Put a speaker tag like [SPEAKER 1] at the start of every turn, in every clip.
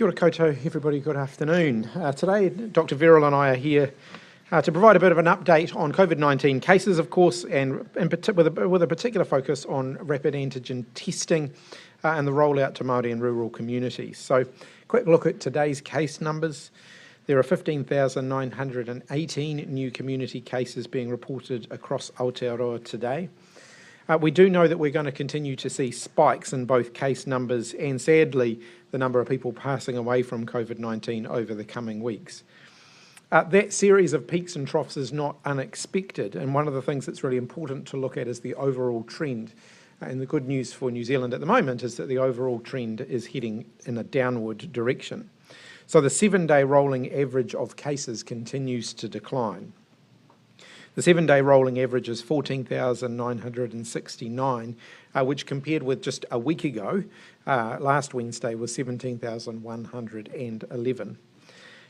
[SPEAKER 1] Kia ora koutou, everybody, good afternoon. Today, Dr. Verrill and I are here to provide a bit of an update on COVID-19 cases, of course, and with a particular focus on rapid antigen testing and the rollout to Māori and rural communities. So, quick look at today's case numbers. There are 15,918 new community cases being reported across Aotearoa today. We do know that we're going to continue to see spikes in both case numbers and, sadly, the number of people passing away from COVID-19 over the coming weeks. That series of peaks and troughs is not unexpected, and one of the things that's really important to look at is the overall trend. And the good news for New Zealand at the moment is that the overall trend is heading in a downward direction. So the 7-day rolling average of cases continues to decline. The 7-day rolling average is 14,969, which compared with just a week ago, last Wednesday, was 17,111.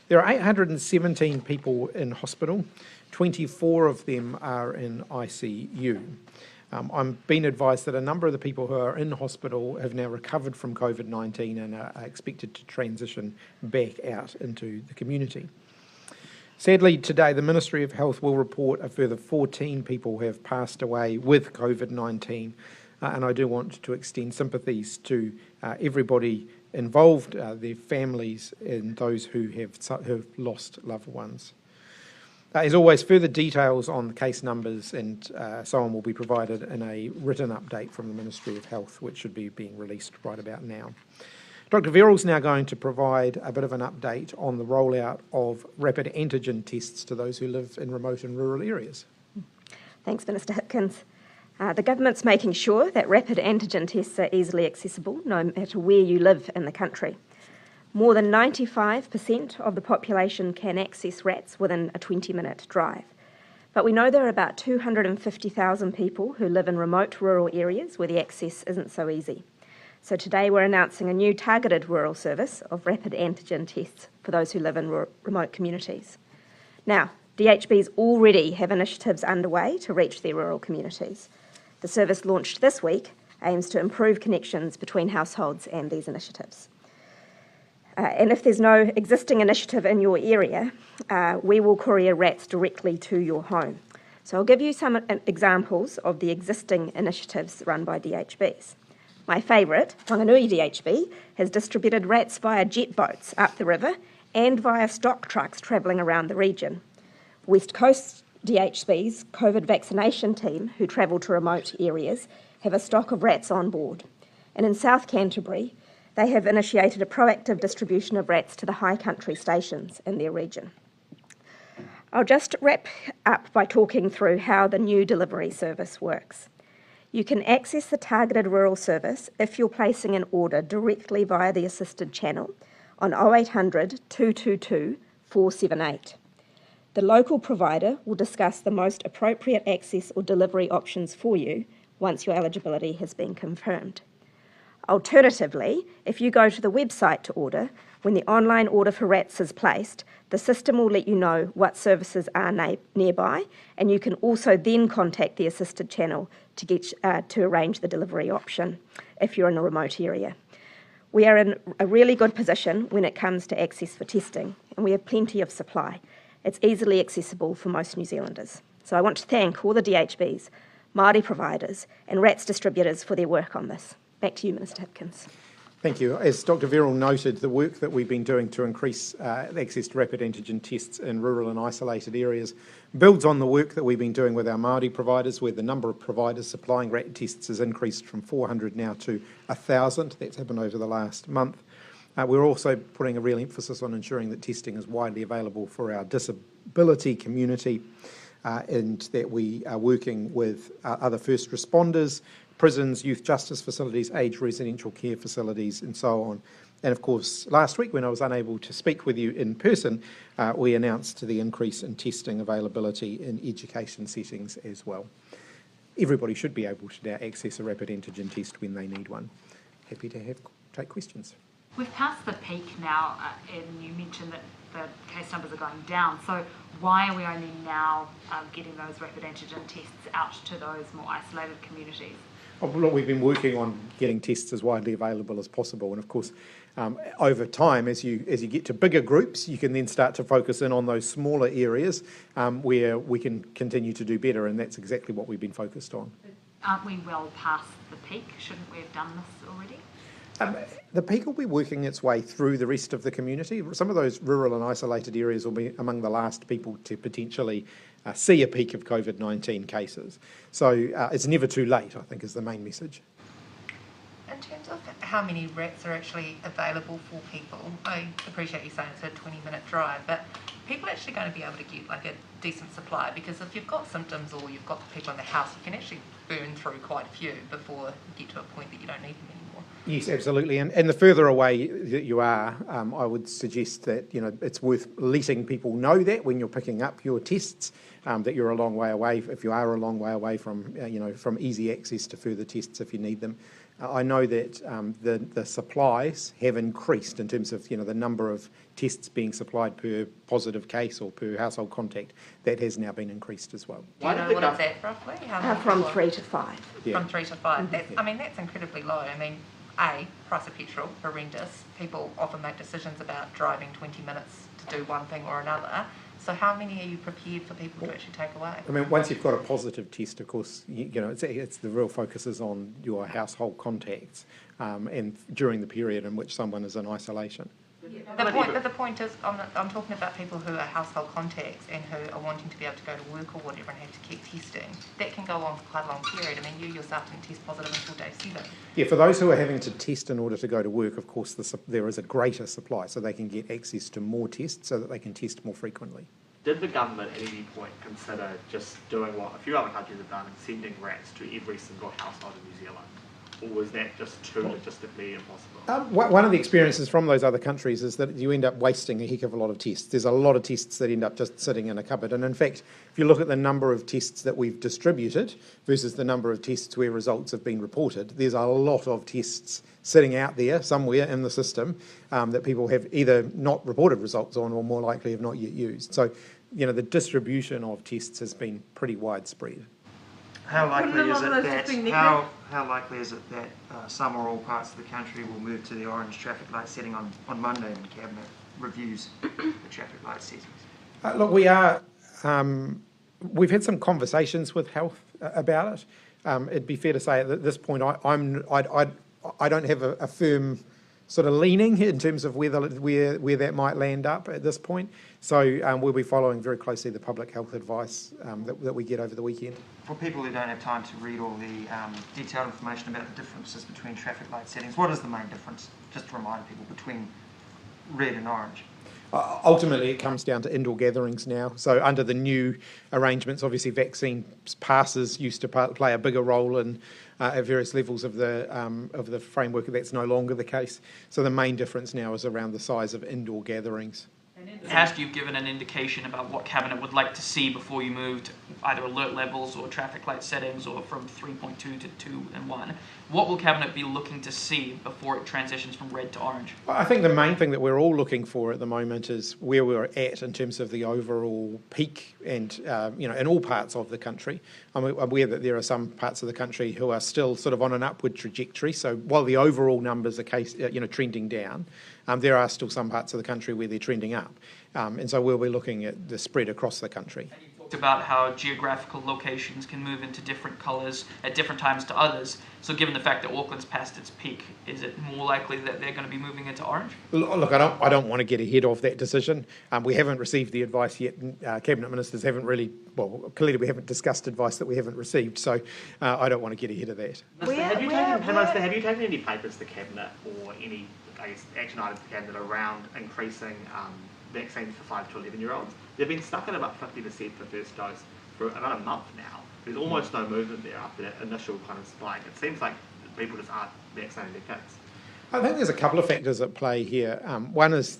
[SPEAKER 1] There are 817 people in hospital. 24 of them are in ICU. I'm being advised that a number of the people who are in hospital have now recovered from COVID-19 and are expected to transition back out into the community. Sadly, today the Ministry of Health will report a further 14 people have passed away with COVID-19, and I do want to extend sympathies to everybody involved, their families, and those who have lost loved ones. As always, further details on the case numbers and so on will be provided in a written update from the Ministry of Health, which should be being released right about now. Dr. Verrill's now going to provide a bit of an update on the rollout of rapid antigen tests to those who live in remote and rural areas.
[SPEAKER 2] Thanks, Minister Hipkins. The government's making sure that rapid antigen tests are easily accessible, no matter where you live in the country. More than 95% of the population can access RATs within a 20-minute drive. But we know there are about 250,000 people who live in remote rural areas where the access isn't so easy. So today we're announcing a new targeted rural service of rapid antigen tests for those who live in remote communities. Now, DHBs already have initiatives underway to reach their rural communities. The service launched this week aims to improve connections between households and these initiatives. And if there's no existing initiative in your area, we will courier RATs directly to your home. So I'll give you some examples of the existing initiatives run by DHBs. My favourite, Whanganui DHB, has distributed RATs via jet boats up the river and via stock trucks travelling around the region. West Coast DHB's COVID vaccination team, who travel to remote areas, have a stock of RATs on board. And in South Canterbury, they have initiated a proactive distribution of RATs to the high country stations in their region. I'll just wrap up by talking through how the new delivery service works. You can access the targeted rural service if you're placing an order directly via the assisted channel on 0800 222 478. The local provider will discuss the most appropriate access or delivery options for you once your eligibility has been confirmed. Alternatively, if you go to the website to order, when the online order for RATs is placed, the system will let you know what services are nearby, and you can also then contact the assisted channel to arrange the delivery option if you're in a remote area. We are in a really good position when it comes to access for testing, and we have plenty of supply. It's easily accessible for most New Zealanders. So I want to thank all the DHBs, Māori providers, and RATs distributors for their work on this. Back to you, Minister Hipkins.
[SPEAKER 1] Thank you. As Dr. Verrill noted, the work that we've been doing to increase access to rapid antigen tests in rural and isolated areas builds on the work that we've been doing with our Māori providers, where the number of providers supplying RAT tests has increased from 400 now to 1,000. That's happened over the last month. We're also putting a real emphasis on ensuring that testing is widely available for our disability community, and that we are working with other first responders, prisons, youth justice facilities, aged residential care facilities, and so on. And of course, last week when I was unable to speak with you in person, we announced the increase in testing availability in education settings as well. Everybody should be able to now access a rapid antigen test when they need one. Happy to take questions.
[SPEAKER 3] We've passed the peak now, and you mentioned that the case numbers are going down. So why are we only now getting those rapid antigen tests out to those more isolated communities?
[SPEAKER 1] Look, we've been working on getting tests as widely available as possible, and of course, over time, as you get to bigger groups, you can then start to focus in on those smaller areas where we can continue to do better, and that's exactly what we've been focused on.
[SPEAKER 3] Aren't we well past the peak? Shouldn't we have done this already?
[SPEAKER 1] The peak will be working its way through the rest of the community. Some of those rural and isolated areas will be among the last people to potentially see a peak of COVID-19 cases. So it's never too late, I think, is the main message.
[SPEAKER 4] In terms of how many rats are actually available for people, I appreciate you saying it's a 20-minute drive, but people are actually going to be able to get like a decent supply, because if you've got symptoms or you've got people in the house, you can actually burn through quite a few before you get to a point that you don't need them anymore.
[SPEAKER 1] Yes, absolutely. And the further away that you are, I would suggest that it's worth letting people know that when you're picking up your tests, that you're a long way away. If you are a long way away from from easy access to further tests if you need them. I know that the supplies have increased in terms of the number of tests being supplied per positive case or per household contact. That has now been increased as well.
[SPEAKER 4] Do you know what is that roughly?
[SPEAKER 2] From 3 to 5.
[SPEAKER 1] Yeah.
[SPEAKER 4] From 3 to 5. That's incredibly low. Price of petrol, horrendous. People often make decisions about driving 20 minutes to do one thing or another. So how many are you prepared for people to actually take away?
[SPEAKER 1] Once you've got a positive test, of course, it's the real focus is on your household contacts and during the period in which someone is in isolation.
[SPEAKER 4] The point is, I'm talking about people who are household contacts and who are wanting to be able to go to work or whatever and have to keep testing. That can go on for quite a long period. You yourself didn't test positive until day 7.
[SPEAKER 1] Yeah, for those who are having to test in order to go to work, of course, there is a greater supply, so they can get access to more tests so that they can test more frequently.
[SPEAKER 5] Did the government at any point consider just doing what a few other countries have done and sending rats to every single household in New Zealand? Or was that just too logistically impossible?
[SPEAKER 1] One of the experiences from those other countries is that you end up wasting a heck of a lot of tests. There's a lot of tests that end up just sitting in a cupboard. And in fact, if you look at the number of tests that we've distributed versus the number of tests where results have been reported, there's a lot of tests sitting out there somewhere in the system that people have either not reported results on or more likely have not yet used. So, the distribution of tests has been pretty widespread.
[SPEAKER 6] How likely is it that some or all parts of the country will move to the orange traffic light setting on Monday when Cabinet reviews the traffic light settings?
[SPEAKER 1] Look, we've had some conversations with Health about it. It'd be fair to say at this point I don't have a firm sort of leaning in terms of where that might land up at this point. So we'll be following very closely the public health advice that we get over the weekend.
[SPEAKER 6] For people who don't have time to read all the detailed information about the differences between traffic light settings, what is the main difference, just to remind people, between red and orange?
[SPEAKER 1] Ultimately, it comes down to indoor gatherings now. So under the new arrangements, obviously vaccine passes used to play a bigger role in at various levels of the framework. That's no longer the case. So the main difference now is around the size of indoor gatherings.
[SPEAKER 7] In the past, you've given an indication about what Cabinet would like to see before you moved either alert levels or traffic light settings or from 3.2 to 2 and 1. What will Cabinet be looking to see before it transitions from red to orange?
[SPEAKER 1] I think the main thing that we're all looking for at the moment is where we're at in terms of the overall peak and, in all parts of the country. I'm aware that there are some parts of the country who are still sort of on an upward trajectory. So while the overall numbers are trending down, there are still some parts of the country where they're trending up. And so we'll be looking at the spread across the country.
[SPEAKER 7] And you talked about how geographical locations can move into different colours at different times to others. So given the fact that Auckland's past its peak, is it more likely that they're going to be moving into orange?
[SPEAKER 1] Look, I don't want to get ahead of that decision. We haven't received the advice yet. Cabinet ministers haven't really, clearly we haven't discussed advice that we haven't received. So I don't want to get ahead of that.
[SPEAKER 5] Have you taken any papers to Cabinet or any action items to Cabinet around increasing vaccines for 5 to 11-year-olds? They've been stuck at about 50% for first dose for about a month now. There's almost no movement there after that initial kind of spike. It seems like people just aren't vaccinating their kids.
[SPEAKER 1] I think there's a couple of factors at play here. One is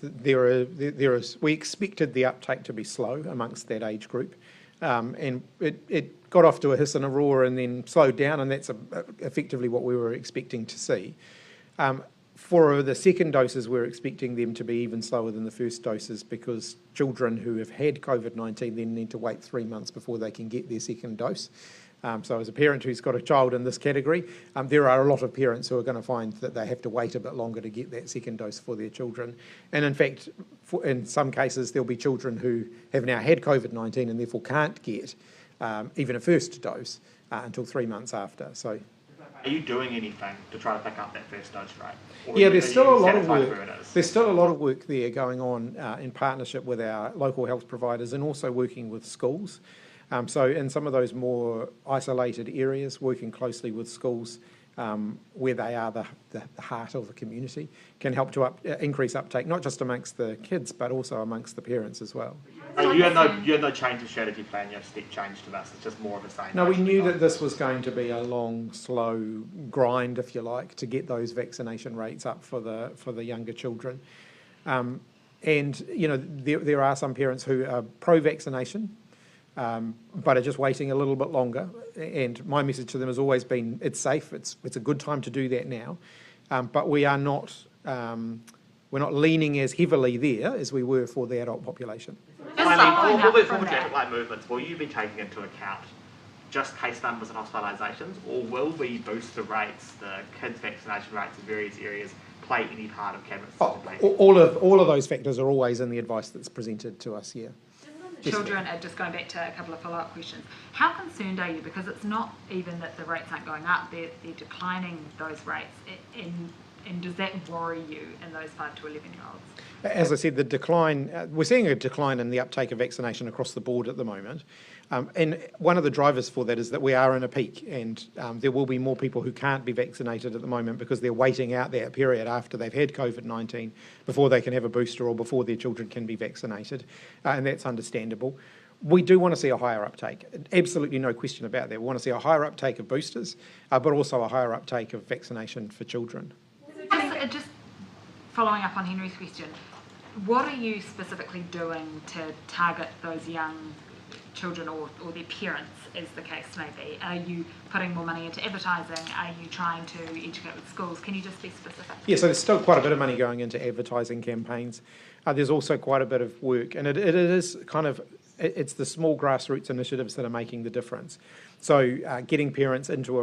[SPEAKER 1] we expected the uptake to be slow amongst that age group, and it got off to a hiss and a roar and then slowed down, and that's effectively what we were expecting to see. For the second doses, we're expecting them to be even slower than the first doses because children who have had COVID-19 then need to wait 3 months before they can get their second dose. So as a parent who's got a child in this category, there are a lot of parents who are going to find that they have to wait a bit longer to get that second dose for their children. And in fact, in some cases, there'll be children who have now had COVID-19 and therefore can't get even a first dose until 3 months after. So,
[SPEAKER 5] are you doing anything to try to pick up that first dose rate?
[SPEAKER 1] Yeah, there's still a lot of work. There's still a lot of work there going on in partnership with our local health providers and also working with schools. So in some of those more isolated areas, working closely with schools where they are the heart of the community can help to increase uptake, not just amongst the kids, but also amongst the parents as well.
[SPEAKER 5] You had no change of strategy plan, you have step change to this, it's just more of the same.
[SPEAKER 1] No, we knew that this was going to be a long, slow grind, if you like, to get those vaccination rates up for the younger children. And, you know, there are some parents who are pro-vaccination, but are just waiting a little bit longer. And my message to them has always been, it's safe, it's a good time to do that now, but we are not, we're not leaning as heavily there as we were for the adult population.
[SPEAKER 5] Finally, all those traffic light movements, will you be taking into account just case numbers and hospitalisations, or will the booster rates, the kids' vaccination rates in various areas play any part of Cabinet's decision?
[SPEAKER 1] All of those factors are always in the advice that's presented to us here.
[SPEAKER 3] Children, just going back to a couple of follow-up questions, how concerned are you? Because it's not even that the rates aren't going up, they're declining those rates. And does that worry you in those 5 to 11-year-olds?
[SPEAKER 1] As I said, the decline, we're seeing a decline in the uptake of vaccination across the board at the moment. And one of the drivers for that is that we are in a peak, and there will be more people who can't be vaccinated at the moment because they're waiting out that period after they've had COVID-19 before they can have a booster or before their children can be vaccinated, and that's understandable. We do want to see a higher uptake, absolutely no question about that. We want to see a higher uptake of boosters, but also a higher uptake of vaccination for children.
[SPEAKER 3] Just following up on Henry's question, what are you specifically doing to target those young children or their parents, as the case may be? Are you putting more money into advertising? Are you trying to educate with schools? Can you just be specific?
[SPEAKER 1] Yeah, so there's still quite a bit of money going into advertising campaigns. There's also quite a bit of work, and it is kind of, it's the small grassroots initiatives that are making the difference. So getting parents into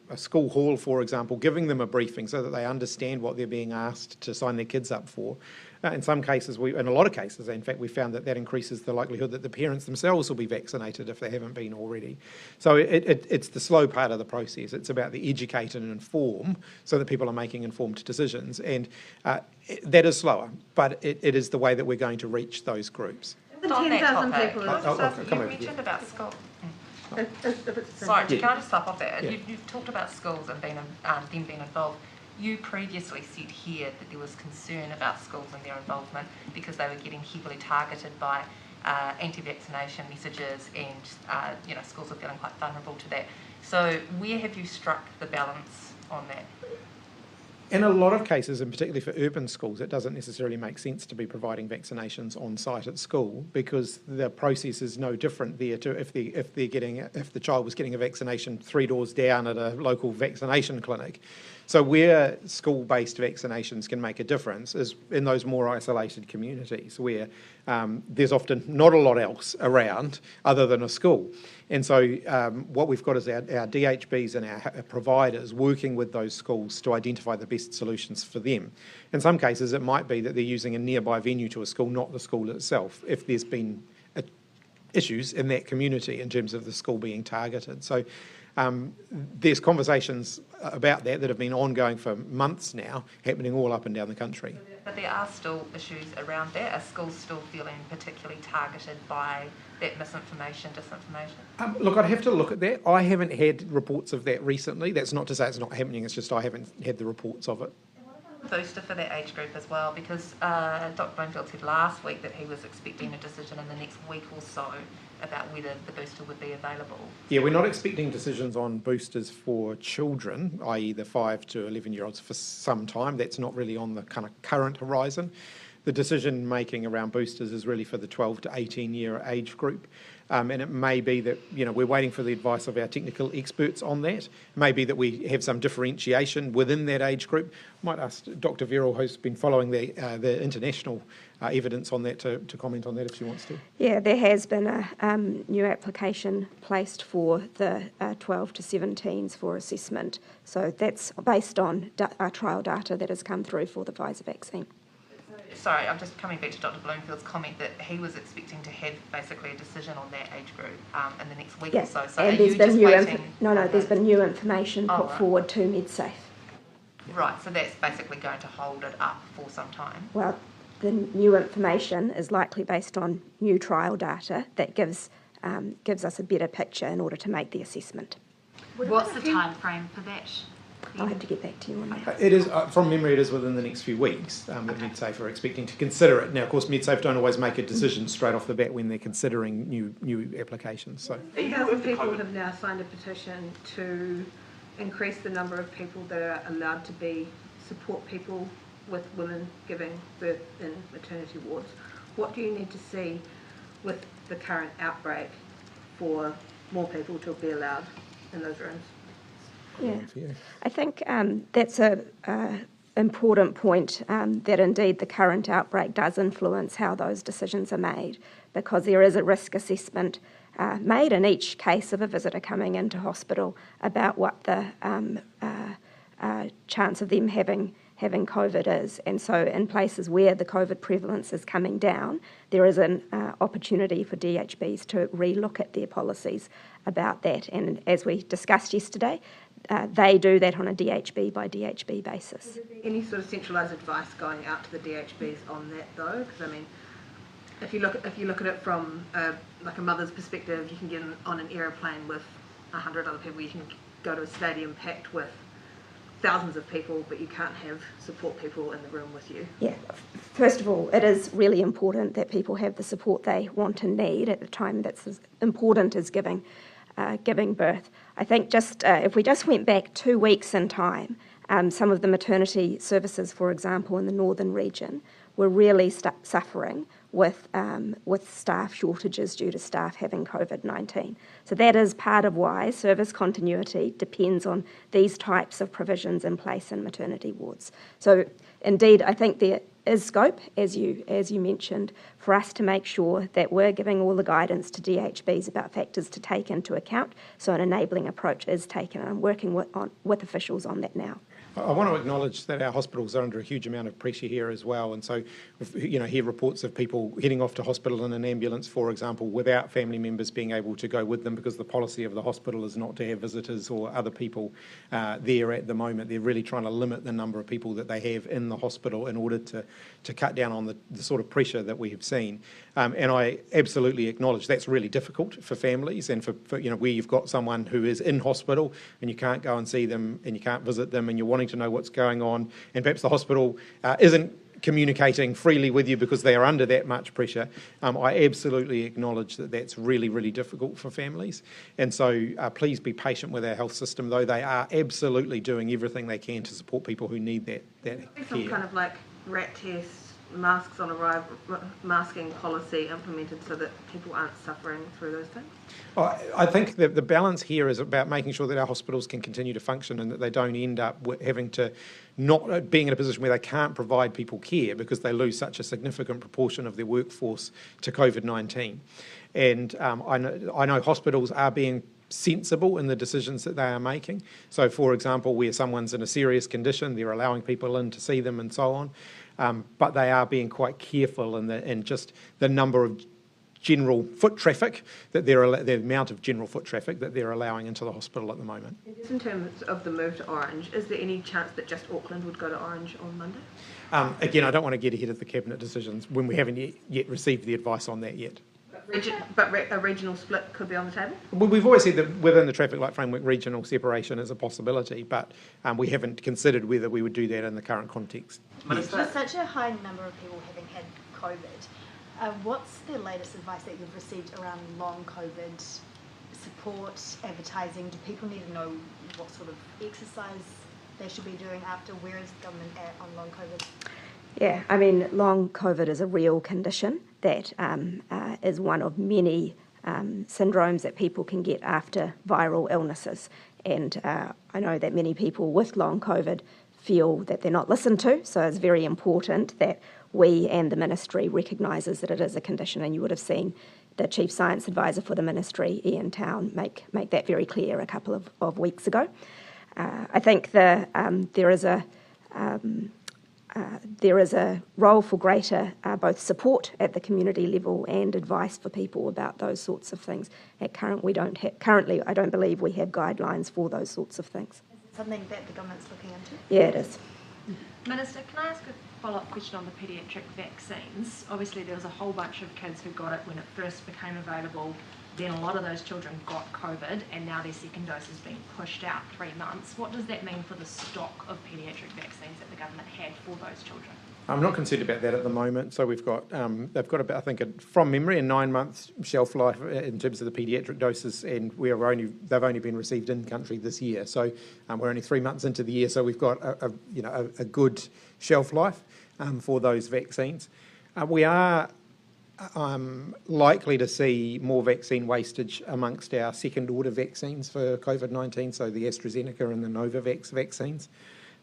[SPEAKER 1] a school hall, for example, giving them a briefing so that they understand what they're being asked to sign their kids up for. In some cases, in a lot of cases, in fact, we found that increases the likelihood that the parents themselves will be vaccinated if they haven't been already. So it's the slow part of the process. It's about the educate and inform so that people are making informed decisions. And that is slower, but it is the way that we're going to reach those groups.
[SPEAKER 4] The 10,000 people.
[SPEAKER 1] You
[SPEAKER 4] mentioned about schools. Sorry, can I just stop off there?
[SPEAKER 1] Yeah.
[SPEAKER 4] You've talked about schools and them being involved. You previously said here that there was concern about schools and their involvement because they were getting heavily targeted by anti-vaccination messages, and schools are feeling quite vulnerable to that. So where have you struck the balance on that?
[SPEAKER 1] In a lot of cases, and particularly for urban schools, it doesn't necessarily make sense to be providing vaccinations on site at school because the process is no different there to if the child was getting a vaccination 3 doors down at a local vaccination clinic. So where school-based vaccinations can make a difference is in those more isolated communities where there's often not a lot else around other than a school. And so what we've got is our DHBs and our providers working with those schools to identify the best solutions for them. In some cases, it might be that they're using a nearby venue to a school, not the school itself, if there's been issues in that community in terms of the school being targeted. So there's conversations about that have been ongoing for months now, happening all up and down the country.
[SPEAKER 4] But there are still issues around that. Are schools still feeling particularly targeted by that misinformation, disinformation?
[SPEAKER 1] Look, I'd have to look at that. I haven't had reports of that recently. That's not to say it's not happening, it's just I haven't had the reports of it.
[SPEAKER 4] Booster for that age group as well, because Dr. Bloomfield said last week that he was expecting a decision in the next week or so about whether the booster would be available.
[SPEAKER 1] Yeah, we're not expecting decisions on boosters for children, i.e. the 5 to 11-year-olds, for some time. That's not really on the kind of current horizon. the decision making around boosters is really for the 12 to 18 year age group. And it may be that, we're waiting for the advice of our technical experts on that. It may be that we have some differentiation within that age group. I might ask Dr. Verrill, who's been following the international evidence on that, to comment on that if she wants to.
[SPEAKER 2] Yeah, there has been a new application placed for the 12 to 17s for assessment. So that's based on trial data that has come through for the Pfizer vaccine.
[SPEAKER 4] Sorry, I'm just coming back to Dr. Bloomfield's comment that he was expecting to have basically a decision on that age group in the next week or so. So
[SPEAKER 2] and
[SPEAKER 4] are you just waiting?
[SPEAKER 2] There's been new information put
[SPEAKER 4] right.
[SPEAKER 2] forward to MedSafe.
[SPEAKER 4] Right, so that's basically going to hold it up for some time.
[SPEAKER 2] Well, the new information is likely based on new trial data that gives us a better picture in order to make the assessment.
[SPEAKER 3] What's the time frame for that?
[SPEAKER 2] I'll have to get back to you on that.
[SPEAKER 1] It is, from memory, it is within the next few weeks that MedSafe are expecting to consider it. Now, of course, MedSafe don't always make a decision straight off the bat when they're considering new applications. So,
[SPEAKER 8] 8,000 people have now signed a petition to increase the number of people that are allowed to support people with women giving birth in maternity wards. What do you need to see with the current outbreak for more people to be allowed in those rooms?
[SPEAKER 2] Yeah, I think that's a important point, that indeed the current outbreak does influence how those decisions are made, because there is a risk assessment made in each case of a visitor coming into hospital about what the chance of them having COVID is. And so in places where the COVID prevalence is coming down, there is an opportunity for DHBs to re-look at their policies about that. And as we discussed yesterday, they do that on a DHB by DHB basis.
[SPEAKER 8] Any sort of centralised advice going out to the DHBs on that though? Because I mean, if you look at it from like a mother's perspective, you can get on an aeroplane with 100 other people. You can go to a stadium packed with thousands of people, but you can't have support people in the room with you.
[SPEAKER 2] Yeah. First of all, it is really important that people have the support they want and need at the time that's as important as giving birth. I think if we just went back 2 weeks in time, some of the maternity services, for example, in the northern region, were really suffering with staff shortages due to staff having COVID-19. So that is part of why service continuity depends on these types of provisions in place in maternity wards. So indeed, I think there is scope, as you mentioned, for us to make sure that we're giving all the guidance to DHBs about factors to take into account, so an enabling approach is taken, and I'm working with officials on that now.
[SPEAKER 1] I want to acknowledge that our hospitals are under a huge amount of pressure here as well, and so hear reports of people heading off to hospital in an ambulance, for example, without family members being able to go with them, because the policy of the hospital is not to have visitors or other people there at the moment. They're really trying to limit the number of people that they have in the hospital in order to cut down on the sort of pressure that we have seen. And I absolutely acknowledge that's really difficult for families, and for where you've got someone who is in hospital and you can't go and see them and you can't visit them and you're wanting to know what's going on, and perhaps the hospital isn't communicating freely with you because they are under that much pressure. I absolutely acknowledge that that's really, really difficult for families. And so please be patient with our health system, though they are absolutely doing everything they can to support people who need that care.
[SPEAKER 8] Some kind of like rat tests, masks on arrival, masking policy implemented so that people aren't suffering through those things?
[SPEAKER 1] I think that the balance here is about making sure that our hospitals can continue to function and that they don't end up having to not being in a position where they can't provide people care because they lose such a significant proportion of their workforce to COVID-19. And I know hospitals are being sensible in the decisions that they are making. So, for example, where someone's in a serious condition, they're allowing people in to see them and so on. But they are being quite careful in just the number of general foot traffic the amount of general foot traffic that they're allowing into the hospital at the moment.
[SPEAKER 8] Just in terms of the move to Orange, is there any chance that just Auckland would go to Orange on Monday?
[SPEAKER 1] Again, I don't want to get ahead of the Cabinet decisions when we haven't yet received the advice on that yet.
[SPEAKER 8] But a regional split could be on the table?
[SPEAKER 1] Well, we've always said that within the traffic light framework, regional separation is a possibility, but we haven't considered whether we would do that in the current context.
[SPEAKER 9] With such a high number of people having had COVID, what's the latest advice that you've received around long COVID support, advertising? Do people need to know what sort of exercise they should be doing after? Where is government at on long COVID?
[SPEAKER 2] Yeah, I mean, long COVID is a real condition that is one of many syndromes that people can get after viral illnesses. And I know that many people with long COVID feel that they're not listened to, so it's very important that we and the ministry recognises that it is a condition, and you would have seen the Chief Science Advisor for the ministry, Ian Town, make that very clear a couple of weeks ago. I think there is a role for greater both support at the community level and advice for people about those sorts of things. Currently, I don't believe we have guidelines for those sorts of things.
[SPEAKER 9] Is it something that the government's looking into?
[SPEAKER 2] Yeah, it is.
[SPEAKER 10] Minister, can I ask a follow-up question on the paediatric vaccines? Obviously, there was a whole bunch of kids who got it when it first became available. Then a lot of those children got COVID, and now their second dose is being pushed out 3 months. What does that mean for the stock of paediatric vaccines that the government had for those children?
[SPEAKER 1] I'm not concerned about that at the moment. So we've got, they've got about, I think, from memory, a 9 month shelf life in terms of the paediatric doses, and they've only been received in country this year. So we're only 3 months into the year, so we've got a good shelf life for those vaccines. We are likely to see more vaccine wastage amongst our second order vaccines for COVID-19, so the AstraZeneca and the Novavax vaccines,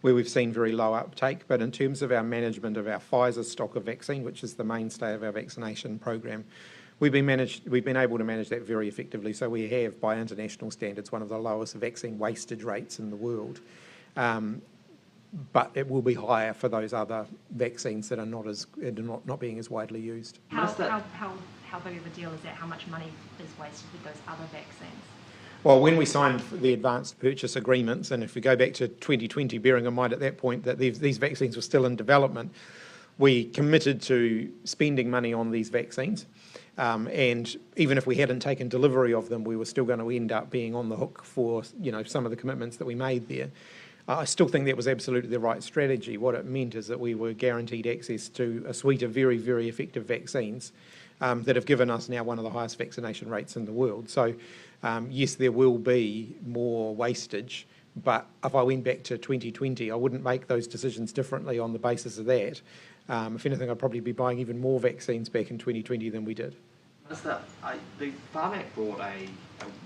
[SPEAKER 1] where we've seen very low uptake. But in terms of our management of our Pfizer stock of vaccine, which is the mainstay of our vaccination program, we've been able to manage that very effectively. So we have, by international standards, one of the lowest vaccine wastage rates in the world. But it will be higher for those other vaccines that are not being as widely used.
[SPEAKER 10] How big of a deal is that? How much money is wasted with those other vaccines?
[SPEAKER 1] Well, when we signed the advanced purchase agreements, and if we go back to 2020, bearing in mind at that point that these vaccines were still in development, we committed to spending money on these vaccines. And even if we hadn't taken delivery of them, we were still going to end up being on the hook for some of the commitments that we made there. I still think that was absolutely the right strategy. What it meant is that we were guaranteed access to a suite of very, very effective vaccines that have given us now one of the highest vaccination rates in the world. So, yes, there will be more wastage, but if I went back to 2020, I wouldn't make those decisions differently on the basis of that. If anything, I'd probably be buying even more vaccines back in 2020 than we did.
[SPEAKER 5] Minister, the Farm Act brought a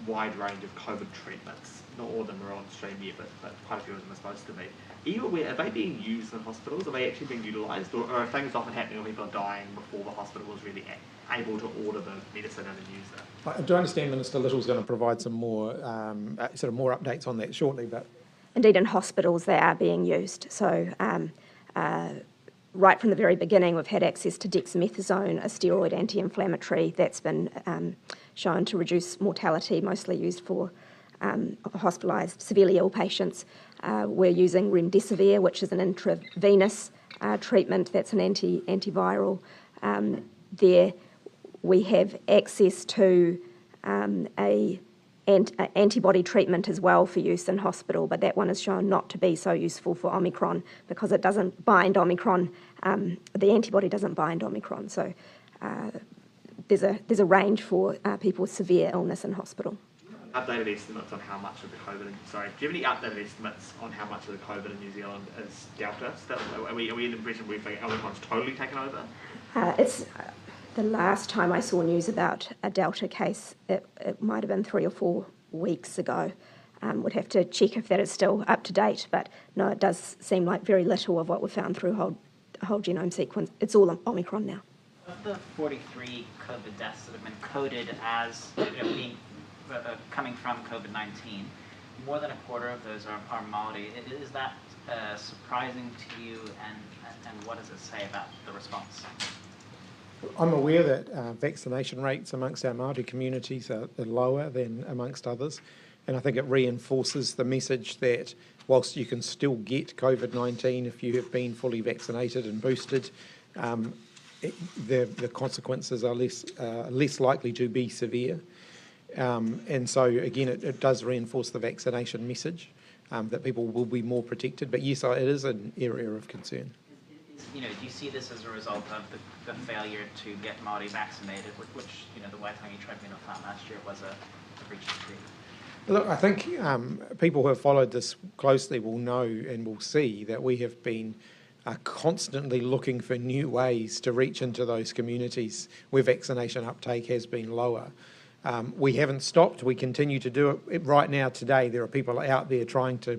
[SPEAKER 5] wide range of COVID treatments. Not all of them are on stream yet, but quite a few of them are supposed to be. Are you aware, are they being used in hospitals? Are they actually being utilised? Or are things often happening where people are dying before the hospital is really able to order the medicine and use it?
[SPEAKER 1] I do understand Minister Little's going to provide some more more updates on that shortly. But
[SPEAKER 2] indeed, in hospitals they are being used. So right from the very beginning, we've had access to dexamethasone, a steroid anti-inflammatory that's been shown to reduce mortality, mostly used for hospitalised severely ill patients. We're using remdesivir, which is an intravenous treatment that's an antiviral. There we have access to a antibody treatment as well for use in hospital, but that one is shown not to be so useful for Omicron because it doesn't bind Omicron. The antibody doesn't bind Omicron, so there's a range for people with severe illness in hospital.
[SPEAKER 5] Updated estimates on how much of the COVID, do you have any updated estimates on how much of the COVID in New Zealand is Delta? Are we in the impression we think Omicron's totally taken over?
[SPEAKER 2] It's the last time I saw news about a Delta case, it might have been 3 or 4 weeks ago. Would have to check if that is still up to date, but no, it does seem like very little of what we found through whole genome sequence. It's all Omicron now.
[SPEAKER 11] Of the 43 COVID deaths that have been coded as being coming from COVID-19, more than a quarter of those are Māori. Is that surprising to you, and what does it say about the response?
[SPEAKER 1] I'm aware that vaccination rates amongst our Māori communities are lower than amongst others, and I think it reinforces the message that whilst you can still get COVID-19 if you have been fully vaccinated and boosted, the consequences are less likely to be severe. And so, again, it does reinforce the vaccination message that people will be more protected. But yes, it is an area of concern.
[SPEAKER 11] Do you see this as a result of the failure to get Māori vaccinated, which the Waitangi Tribunal found last year was a breach of treaty?
[SPEAKER 1] Look, I think people who have followed this closely will know and will see that we have been are constantly looking for new ways to reach into those communities where vaccination uptake has been lower. We haven't stopped. We continue to do it. Right now, today, there are people out there trying to,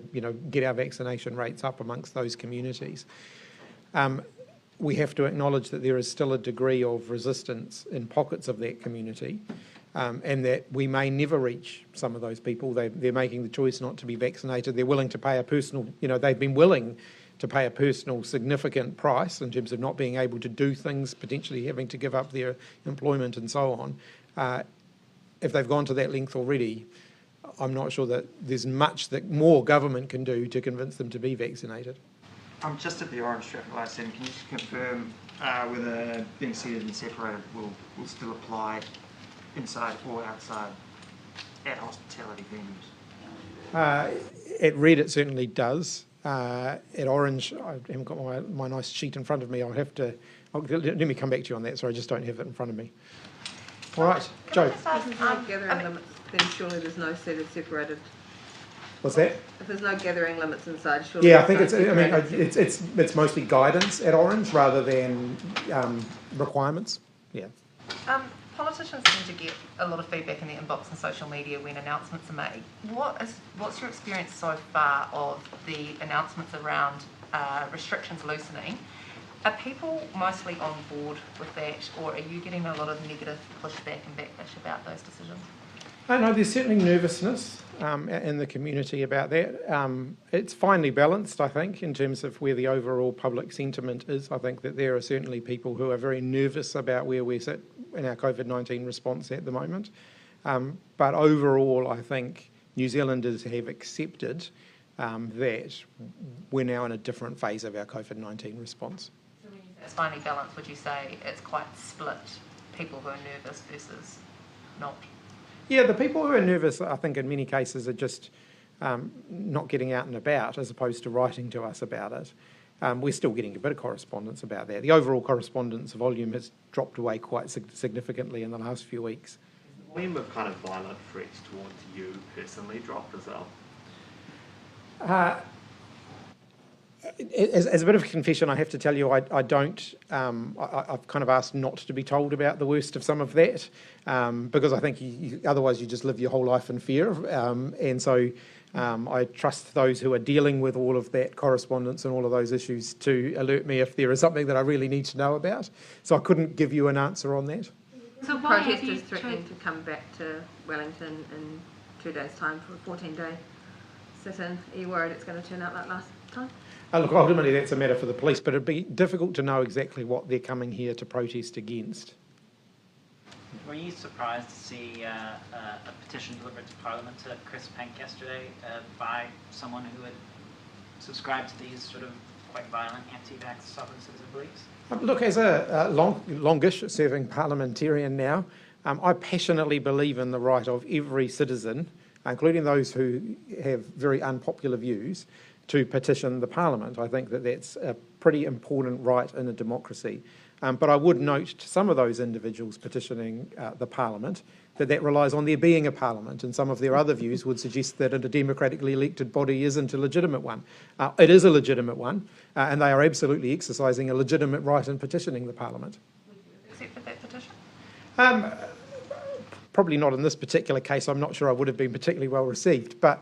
[SPEAKER 1] get our vaccination rates up amongst those communities. We have to acknowledge that there is still a degree of resistance in pockets of that community, and that we may never reach some of those people. They're making the choice not to be vaccinated. They're willing to pay a personal, they've been willing to pay a personal significant price in terms of not being able to do things, potentially having to give up their employment and so on. If they've gone to that length already, I'm not sure that there's much that more government can do to convince them to be vaccinated.
[SPEAKER 6] I'm just at the orange traffic light setting. Can you just confirm whether being seated and separated will still apply inside or outside at hospitality venues?
[SPEAKER 1] At red, it certainly does. At orange, I haven't got my nice sheet in front of me. Let me come back to you on that. Sorry, I just don't have it in front of me. All right, Joe.
[SPEAKER 8] If there's no gathering limits, then surely there's no seated separated.
[SPEAKER 1] What's that?
[SPEAKER 8] If there's no gathering limits inside, surely.
[SPEAKER 1] Yeah, I think it's mostly guidance at orange rather than requirements. Yeah.
[SPEAKER 4] Politicians seem to get a lot of feedback in their inbox and social media when announcements are made. What's your experience so far of the announcements around restrictions loosening? Are people mostly on board with that, or are you getting a lot of negative pushback and backlash about those decisions?
[SPEAKER 1] I know there's certainly nervousness in the community about that. It's finely balanced, I think, in terms of where the overall public sentiment is. I think that there are certainly people who are very nervous about where we sit in our COVID-19 response at the moment. But overall, I think New Zealanders have accepted that we're now in a different phase of our COVID-19 response.
[SPEAKER 4] So when you say it's finely balanced, would you say it's quite split, people who are nervous versus not?
[SPEAKER 1] Yeah, the people who are nervous, I think in many cases, are just not getting out and about as opposed to writing to us about it. We're still getting a bit of correspondence about that. The overall correspondence volume has dropped away quite significantly in the last few weeks.
[SPEAKER 5] The volume of kind of violent threats towards you personally dropped as well?
[SPEAKER 1] As a bit of a confession, I have to tell you, I don't. I've kind of asked not to be told about the worst of some of that, because I think otherwise you just live your whole life in fear. And so I trust those who are dealing with all of that correspondence and all of those issues to alert me if there is something that I really need to know about. So I couldn't give you an answer on that.
[SPEAKER 8] So protesters threatening to come back to Wellington in 2 days' time for a 14-day sit-in. Are you worried it's going to turn out like last time?
[SPEAKER 1] Look, ultimately that's a matter for the police, but it'd be difficult to know exactly what they're coming here to protest against.
[SPEAKER 11] Were you surprised to see a petition delivered to Parliament to Chris Hipkins yesterday by someone who had subscribed to these sort of quite violent anti-vax sovereign citizen beliefs?
[SPEAKER 1] Look, as a longish serving parliamentarian now, I passionately believe in the right of every citizen, including those who have very unpopular views, to petition the Parliament. I think that that's a pretty important right in a democracy. But I would note to some of those individuals petitioning the Parliament that relies on there being a Parliament, and some of their other views would suggest that a democratically elected body isn't a legitimate one. It is a legitimate one, and they are absolutely exercising a legitimate right in petitioning the Parliament.
[SPEAKER 4] Would you have accepted that petition?
[SPEAKER 1] Probably not in this particular case. I'm not sure I would have been particularly well received, but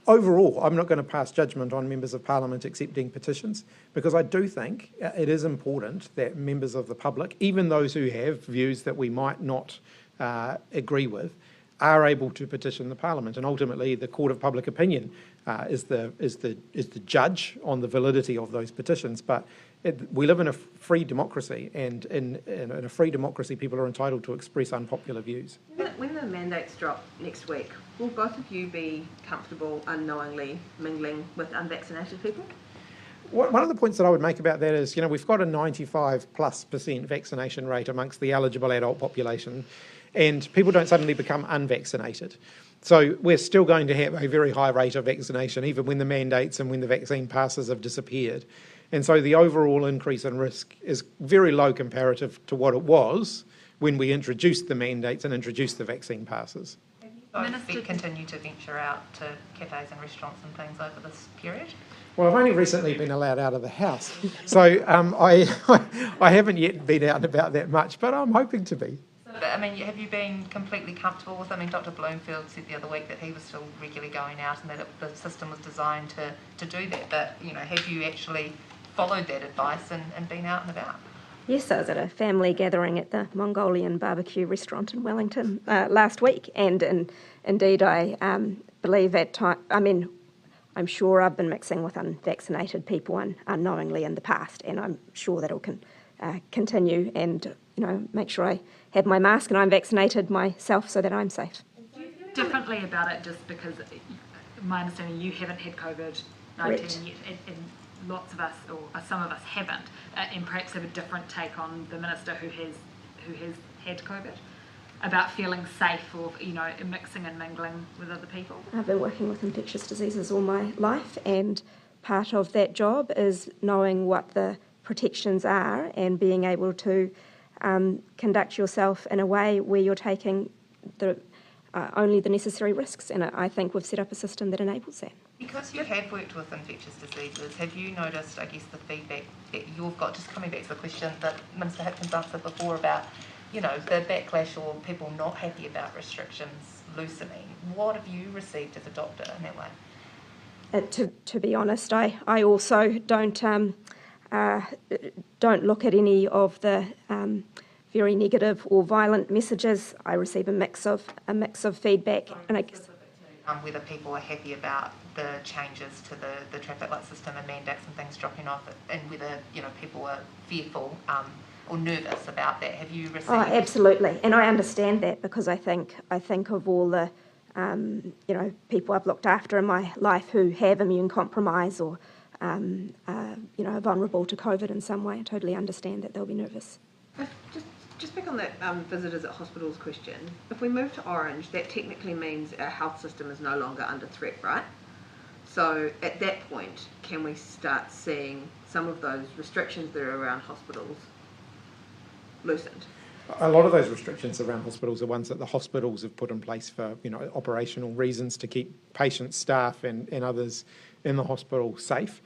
[SPEAKER 1] overall, I'm not going to pass judgment on members of Parliament accepting petitions, because I do think it is important that members of the public, even those who have views that we might not agree with, are able to petition the Parliament. And ultimately, the Court of Public Opinion is the judge on the validity of those petitions. But we live in a free democracy, and in a free democracy, people are entitled to express unpopular views.
[SPEAKER 8] When the mandates drop next week, will both of you be comfortable unknowingly mingling with unvaccinated people?
[SPEAKER 1] One of the points that I would make about that is, we've got a 95+% vaccination rate amongst the eligible adult population, and people don't suddenly become unvaccinated. So we're still going to have a very high rate of vaccination, even when the mandates and when the vaccine passes have disappeared. And so the overall increase in risk is very low comparative to what it was when we introduced the mandates and introduced the vaccine passes.
[SPEAKER 4] Have you
[SPEAKER 3] Minister,
[SPEAKER 4] continue to venture out to cafes and restaurants and things over this period?
[SPEAKER 1] Well, I've only recently been allowed out of the house, so I haven't yet been out and about that much, but I'm hoping to be.
[SPEAKER 4] But, I mean, have you been completely comfortable with it? I mean, Dr. Bloomfield said the other week that he was still regularly going out and that the system was designed to do that. But, you know, have you actually followed that advice and been out and about?
[SPEAKER 2] Yes, I was at a family gathering at the Mongolian barbecue restaurant in Wellington last week, and indeed I believe at time. I mean, I'm sure I've been mixing with unvaccinated people unknowingly in the past, and I'm sure that'll continue. And you know, make sure I have my mask and I'm vaccinated myself so that I'm safe.
[SPEAKER 3] Differently about it, just because my understanding you haven't had COVID-19 yet, and lots of us, or some of us, haven't, and perhaps have a different take on the minister who has had COVID, about feeling safe or, you know, mixing and mingling with other people.
[SPEAKER 2] I've been working with infectious diseases all my life, and part of that job is knowing what the protections are and being able to conduct yourself in a way where you're taking only the necessary risks, and I think we've set up a system that enables that.
[SPEAKER 4] Because you have worked with infectious diseases, have you noticed, I guess, the feedback that you've got, just coming back to the question that Minister Hipkins answered before about, you know, the backlash or people not happy about restrictions loosening? What have you received as a doctor in that way?
[SPEAKER 2] To be honest, I also don't look at any of the very negative or violent messages. I receive a mix of feedback, and I guess
[SPEAKER 4] whether people are happy about the changes to the traffic light system and mandates and things dropping off, and whether, you know, people are fearful or nervous about that. Have you received?
[SPEAKER 2] Oh, absolutely, and I understand that, because I think of all the you know, people I've looked after in my life who have immune compromise or you know, are vulnerable to COVID in some way. I totally understand that they'll be nervous.
[SPEAKER 8] Just back on that visitors at hospitals question, if we move to orange, that technically means our health system is no longer under threat, right? So at that point, can we start seeing some of those restrictions that are around hospitals loosened?
[SPEAKER 1] A lot of those restrictions around hospitals are ones that the hospitals have put in place for, you know, operational reasons to keep patients, staff and others in the hospital safe.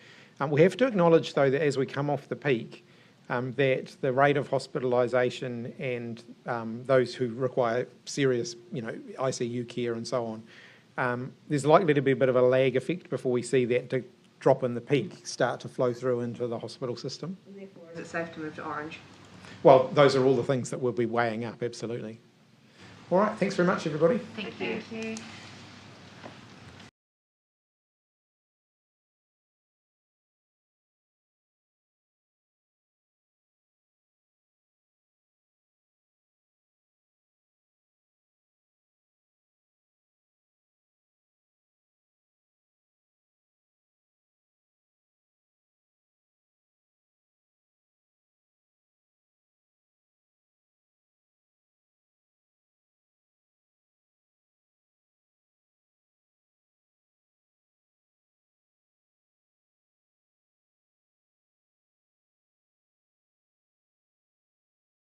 [SPEAKER 1] We have to acknowledge, though, that as we come off the peak, that the rate of hospitalisation and those who require serious, you know, ICU care and so on, there's likely to be a bit of a lag effect before we see that drop in the peak start to flow through into the hospital system.
[SPEAKER 8] And therefore, is it safe to move to orange?
[SPEAKER 1] Well, those are all the things that we'll be weighing up, absolutely. All right, thanks very much, everybody.
[SPEAKER 3] Thank you.